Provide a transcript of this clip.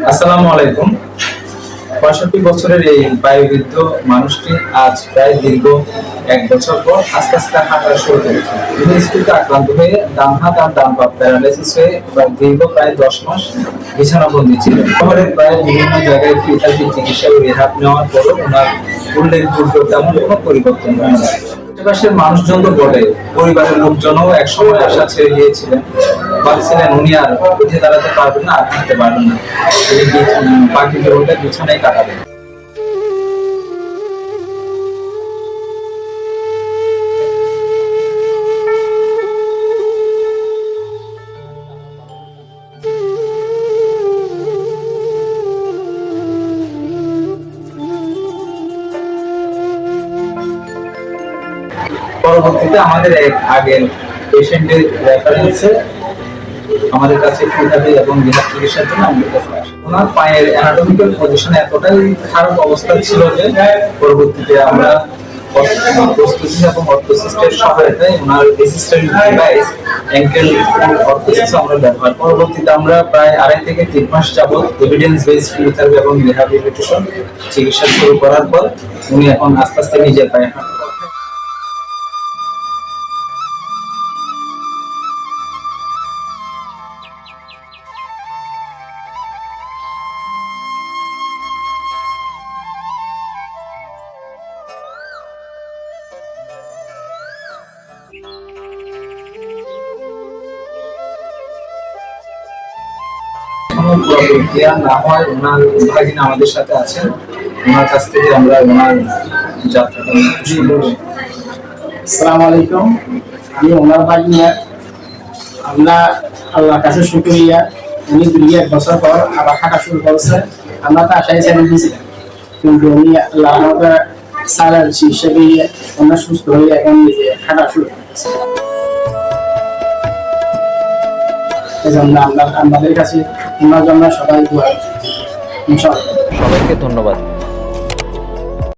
আসসালামু আলাইকুম। ৬৫ বছরের এই বায়ুবৃদ্ধ মানুষটি আজ প্রায় দীর্ঘ ১ বছর পর আস্তে আস্তে হাঁটা শুরু করেছে। তিনি স্কুলকে আক্রান্ত হয়ে ডান হাত আর ডান পা প্যারালাইসিস হয়ে দীর্ঘ প্রায় ১০ মাস বিছানাবন্দি ছিলেন। শহরের প্রায় বিভিন্ন জায়গায় ফিজিওথেরাপি চিকিৎসা ও রিহ্যাব নেওয়ার পরও ওনার উল্লেখযোগ্য তেমন কোনো পরিবর্তন হয় না। আশেপাশের মানুষজন তো বলে, পরিবারের লোকজনও একসময় আশা ছেড়ে দিয়েছিলেন, ভাবছিলেন উনি আর উঠে দাঁড়াতে পারবেন না, আর হাঁটতে পারবেন না, তিনি বাকি জীবনটা বিছানায় কাটাবেন। পরবর্তীতে আমাদের এক আগের পেশেন্টের রেফারেন্সে আমাদের কাছে ফিজিওথেরাপি এবং রিহ্যাব চিকিৎসার জন্য আমাদের কাছে আসে। ওনার পায়ের অ্যানাটমিক্যাল পজিশন এতটাই খারাপ অবস্থা ছিল যে পরবর্তীতে আমরা প্রস্থেসিস এবং অর্থোসিস্টের সহায়তায় ওনার অ্যাসিস্ট্যান্ট ডিভাইস অ্যাঙ্কেল অর্থোসিস আমরা ব্যবহার। পরবর্তীতে আমরা প্রায় ২.৫ থেকে ৩ মাস যাবত এভিডেন্স বেসড ফিজিওথেরাপি এবং রিহ্যাবিলিটেশন চিকিৎসা শুরু করার পর উনি এখন আস্তে আস্তে নিজের পায়ে হাঁটতে। না হয় ওনার ভাগিনা আমাদের সাথে আছেন, ওনার কাছ থেকে আমরা ওনার যাত্রাটা শুরু করি। আসসালামু আলাইকুম, আমি ওনার ভাগিনা। আমরা আল্লাহর কাছে শুকরিয়া, উনি দীর্ঘ ১ বছর পর আবার হাঁটা শুরু করেছে। আমরা তো আশায় ছেড়ে দিয়েছিলাম, কিন্তু উনি আল্লাহ আমাদের সারার চিকিৎসা দিয়ে ওনার সুস্থ হয়ে এখন নিজে হাঁটা শুরু করেছে। এজন্য আমাদের কাছে ওনার জন্য সবাই দোয়া। সবাইকে ধন্যবাদ।